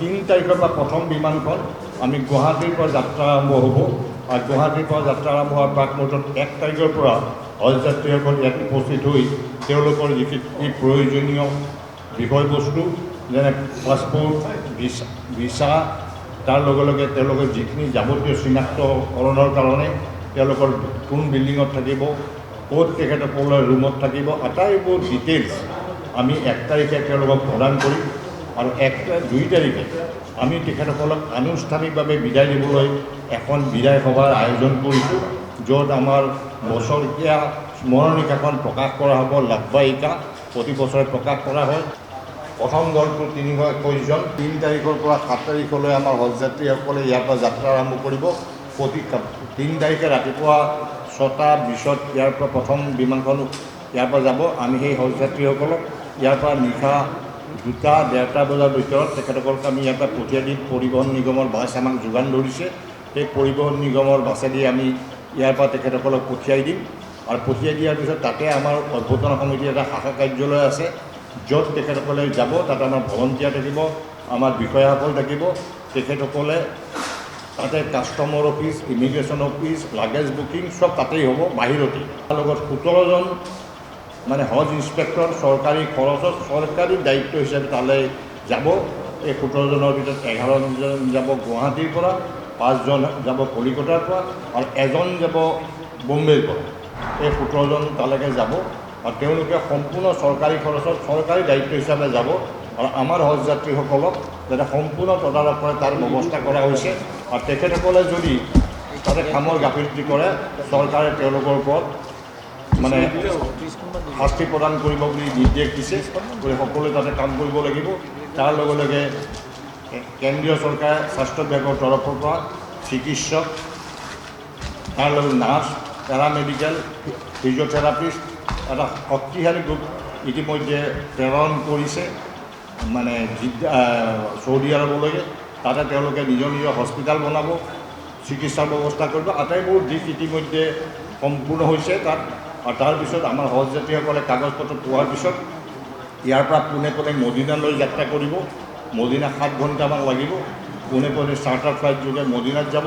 3 তাৰিখৰ পৰা প্ৰথম বিমানখন আমি গুৱাহাটীৰ পৰা যাত্ৰা আৰম্ভ হ'ব আৰু গুৱাহাটীৰ পৰা যাত্ৰা আৰম্ভ হোৱাৰ প্ৰাক মুহূৰ্তত 1 তাৰিখৰ পৰা হজ যাত্ৰীসকল ইয়াত উপস্থিত হৈ তেওঁলোকৰ যিখিনি প্ৰয়োজনীয় বিষয়বস্তু যেনে পাছপোৰ্ট ভিছা তাৰ লগে লগে তেওঁলোকৰ যিখিনি যাৱতীয় চিনাক্তকৰণৰ কাৰণে তেওঁলোকৰ কোন বিল্ডিঙত থাকিব ক'ত তেখেতসকলৰ ৰুমত থাকিব আটাইবোৰ ডিটেইলছ আমি 1 তাৰিখে তেওঁলোকক প্ৰদান কৰিম আৰু 2 তাৰিখে আমি তেখেতসকলক আনুষ্ঠানিকভাৱে বিদায় দিবলৈ এখন বিদায় সভাৰ আয়োজন কৰিছোঁ য'ত আমাৰ বছৰীয়া স্মৰণিকাখন প্ৰকাশ কৰা হ'ব লাভবাহিকা প্ৰতি বছৰে প্ৰকাশ কৰা হয় প্ৰথম দলটো 321 জন 3 তাৰিখৰ পৰা 7 তাৰিখলৈ আমাৰ হজ যাত্ৰীসকলে ইয়াৰ পৰা যাত্ৰা আৰম্ভ কৰিব প্ৰতি 3 তাৰিখে ৰাতিপুৱা 6টা 20ত ইয়াৰ পৰা প্ৰথম বিমানখন ইয়াৰ পৰা যাব আমি সেই হজ যাত্ৰীসকলক ইয়াৰ পৰা নিশা 2টা 1:30 বজাৰ ভিতৰত তেখেতসকলক আমি ইয়াৰ পৰা পঠিয়াই দিম পৰিবহণ নিগমৰ বাছ আমাক যোগান ধৰিছে সেই পৰিবহণ নিগমৰ বাছেদি আমি ইয়াৰ পৰা তেখেতসকলক পঠিয়াই দিম আৰু পঠিয়াই দিয়াৰ পিছত তাতে আমাৰ অভ্যৰ্থনা সমিতিৰ এটা শাখা কাৰ্যালয় আছে য'ত তেখেতসকলে যাব তাতে আমাৰ ভলণ্টিয়াৰ থাকিব আমাৰ বিষয়াসকল থাকিব তেখেতসকলে তাতে কাষ্টমৰ office immigration office luggage booking চব তাতেই হ'ব বাহিৰতেই তাৰ লগত 17 জন মানে হজ ইন্সপেক্টৰ চৰকাৰী খৰচত চৰকাৰী দায়িত্ব হিচাপে তালৈ যাব এই 17 জনৰ ভিতৰত 11 জন যাব গুৱাহাটীৰ পৰা 5 জন যাব কলিকতাৰ পৰা আৰু এজন যাব বম্বেৰ পৰা এই 17 জন তালৈকে যাব আৰু তেওঁলোকে সম্পূৰ্ণ চৰকাৰী খৰচত চৰকাৰী দায়িত্ব হিচাপে যাব আৰু আমাৰ হজ যাত্ৰীসকলক যাতে সম্পূৰ্ণ তদাৰক কৰে তাৰ ব্যৱস্থা কৰা হৈছে আৰু তেখেতসকলে যদি তাতে কামৰ গাফিলতি কৰে চৰকাৰে তেওঁলোকৰ ওপৰত মানে শাস্তি প্ৰদান কৰিব বুলি নিৰ্দেশ দিছে সকলোৱে তাতে কাম কৰিব লাগিব তাৰ লগে লগে কেন্দ্ৰীয় চৰকাৰে স্বাস্থ্য বিভাগৰ তৰফৰ পৰা চিকিৎসক তাৰ লগত নাৰ্ছ পেৰামেডিকেল ফিজিঅ'থেৰাপিষ্ট এটা শক্তিশালী গ্ৰুপ ইতিমধ্যে প্ৰেৰণ কৰিছে মানে চৌদি আৰবলৈকে তাতে তেওঁলোকে নিজৰ নিজৰ হস্পিটেল বনাব চিকিৎসাৰ ব্যৱস্থা কৰিব আটাইবোৰ দিশ ইতিমধ্যে সম্পূৰ্ণ হৈছে তাত আৰু তাৰপিছত আমাৰ হজ যাত্ৰীসকলে কাগজ পত্ৰ পোৱাৰ পিছত ইয়াৰ পৰা পোনে পোনে মদিনালৈ যাত্ৰা কৰিব মদিনা 7 ঘণ্টামান লাগিব পোনে পোনে চাৰ্টাৰ ফ্লাইট যোগে মদিনাত যাব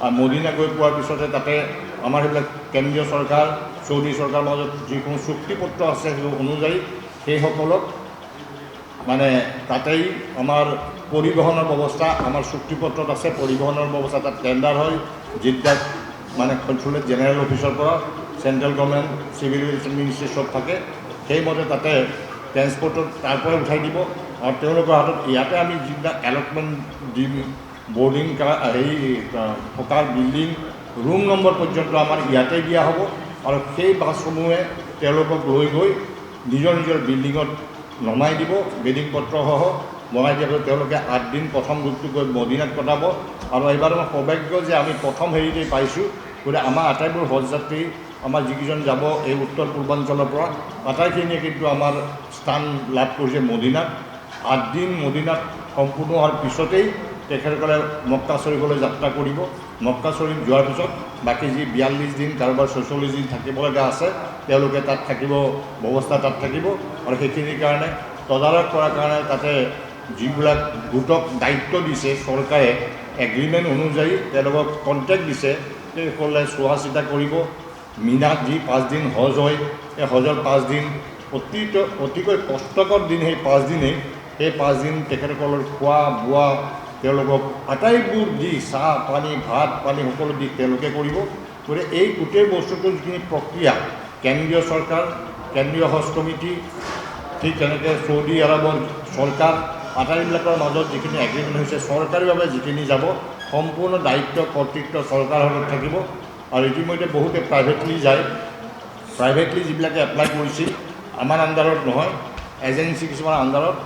আৰু মদিনা গৈ পোৱাৰ পিছতে তাতে আমাৰ সেইবিলাক কেন্দ্ৰীয় চৰকাৰ চৌদি চৰকাৰৰ মাজত যিসমূহ চুক্তিপত্ৰ আছে সেই অনুযায়ী সেইসকলক মানে তাতেই আমাৰ পৰিবহণৰ ব্যৱস্থা আমাৰ চুক্তিপত্ৰত আছে পৰিবহণৰ ব্যৱস্থা তাত টেণ্ডাৰ হয় জিদ্দাত মানে কনচুলেট জেনেৰেল অফিচৰ পৰা central government civil aviation ministry চব থাকে সেইমতে তাতে ট্ৰেন্সপৰ্টত তাৰ পৰাই উঠাই দিব আৰু তেওঁলোকৰ হাতত ইয়াতে আমি যিবিলাক এলটমেণ্ট দিম বৰ্ডিং থকাৰ বিল্ডিং ৰুম নম্বৰ পৰ্যন্ত আমাৰ ইয়াতে দিয়া হ'ব আৰু সেই বাছসমূহে তেওঁলোকক লৈ গৈ নিজৰ নিজৰ বিল্ডিঙত নমাই দিব বেডিং পত্ৰসহ বনাই দিয়াৰ পিছত তেওঁলোকে 8 দিন প্ৰথম গ্ৰুপটো গৈ মদিনাত কটাব আৰু এইবাৰ আমাৰ সৌভাগ্য যে আমি প্ৰথম হেৰিতেই পাইছোঁ গতিকে আমাৰ আটাইবোৰ হজ যাত্ৰী আমাৰ যিকেইজন যাব এই উত্তৰ পূৰ্বাঞ্চলৰ পৰা আটাইখিনিয়ে কিন্তু আমাৰ স্থান লাভ কৰিছে মদিনাত 8 দিন মদিনাত সম্পূৰ্ণ হোৱাৰ পিছতেই তেখেতসকলে মক্কা শ্বৰীফলৈ যাত্ৰা কৰিব মক্কা শ্বৰীফ যোৱাৰ পিছত বাকী যি 42 দিন কাৰোবাৰ 46 দিন থাকিব লগা আছে তেওঁলোকে তাত থাকিব ব্যৱস্থা তাত থাকিব আৰু সেইখিনিৰ কাৰণে তদাৰক কৰাৰ কাৰণে তাতে যিবিলাক গোটক দায়িত্ব দিছে চৰকাৰে এগ্ৰিমেণ্ট অনুযায়ী তেওঁলোকক কণ্টেক্ট দিছে সেইসকলে চোৱা চিতা কৰিব মিনাত যি 5 দিন হজ হয় সেই হজৰ 5 দিন অতিকৈ কষ্টকৰ দিন সেই 5 দিনেই সেই 5 দিন তেখেতসকলৰ খোৱা বোৱা তেওঁলোকক আটাইবোৰ দি চাহ পানী ভাত পানী সকলো দিশ তেওঁলোকে কৰিব গতিকে এই গোটেই বস্তুটোৰ যিখিনি প্ৰক্ৰিয়া কেন্দ্ৰীয় চৰকাৰ কেন্দ্ৰীয় হজ কমিটি ঠিক তেনেকৈ চৌদি আৰবৰ চৰকাৰ আটাইবিলাকৰ মাজত যিখিনি এগ্ৰিমেণ্ট হৈছে চৰকাৰীভাৱে যিখিনি যাব সম্পূৰ্ণ দায়িত্ব কৰ্তৃত্ব চৰকাৰৰ হাতত থাকিব আৰু ইতিমধ্যে বহুতে প্ৰাইভেটলি যায় প্ৰাইভেটলি যিবিলাকে এপ্লাই কৰিছিল আমাৰ আণ্ডাৰত নহয় এজেঞ্চি কিছুমান আণ্ডাৰত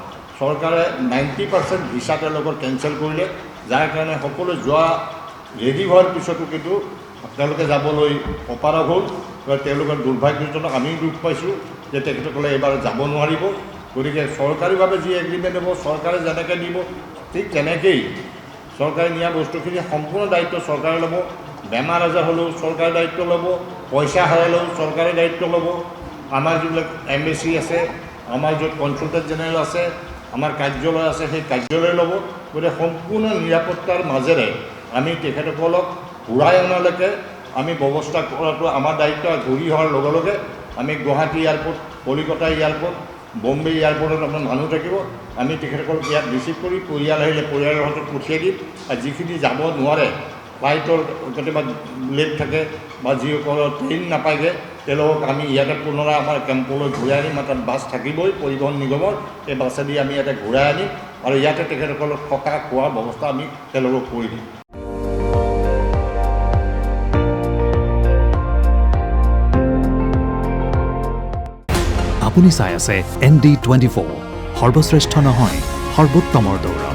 চৰকাৰে 90% ভিছা তেওঁলোকৰ কেঞ্চেল কৰিলে যাৰ কাৰণে সকলো যোৱা ৰেডি হোৱাৰ পিছতো কিন্তু তেওঁলোকে যাবলৈ অপাৰগ হ'ল তেওঁলোকৰ দুৰ্ভাগ্যজনক আমি দুখ পাইছোঁ যে তেখেতসকলে এইবাৰ যাব নোৱাৰিব গতিকে চৰকাৰীভাৱে যি এগ্ৰিমেণ্ট হ'ব চৰকাৰে যেনেকৈ দিব ঠিক তেনেকেই চৰকাৰে নিয়া বস্তুখিনি সম্পূৰ্ণ দায়িত্ব চৰকাৰে ল'ব বেমাৰ আজাৰ হ'লেও চৰকাৰে দায়িত্ব ল'ব পইচা হেৰালেও চৰকাৰে দায়িত্ব ল'ব আমাৰ যিবিলাক এম্বেচি আছে আমাৰ য'ত কনচুলেট জেনেৰেল আছে আমাৰ কাৰ্যালয় আছে, সেই কাৰ্যালয় ল'ব। গতিকে সম্পূৰ্ণ নিৰাপত্তাৰ মাজেৰে আমি তেখেতসকলক ঘূৰাই অনালৈকে আমি ব্যৱস্থা কৰাটো আমাৰ দায়িত্ব। ঘূৰি অহাৰ লগে লগে আমি গুৱাহাটী এয়াৰপৰ্ট, কলিকতা এয়াৰপৰ্ট, বম্বে এয়াৰপৰ্টত আপোনাৰ মানুহ থাকিব। আমি তেখেতসকলক ইয়াত ৰিচিভ কৰি পৰিয়াল আহিলে পৰিয়ালৰ হাতত পঠিয়াই দিম। আৰু যিখিনি যাব নোৱাৰে, ফ্লাইটৰ কেতিয়াবা লেট থাকে বা যিসকলৰ ট্ৰেইন নাপায়গৈ, তেওঁলোকক আমি ইয়াতে পুনৰাই আমাৰ কেম্পলৈ ঘূৰাই আনিম। তাত বাছ থাকিবই পৰিবহণ নিগমৰ, সেই বাছেদি আমি ইয়াতে ঘূৰাই আনিম আৰু ইয়াতে তেখেতসকলক থকা খোৱাৰ ব্যৱস্থা আমি তেওঁলোকক কৰি দিম। আপুনি চাই আছে ND24, সৰ্বশ্ৰেষ্ঠ নহয় সৰ্বোত্তমৰ দৌৰ।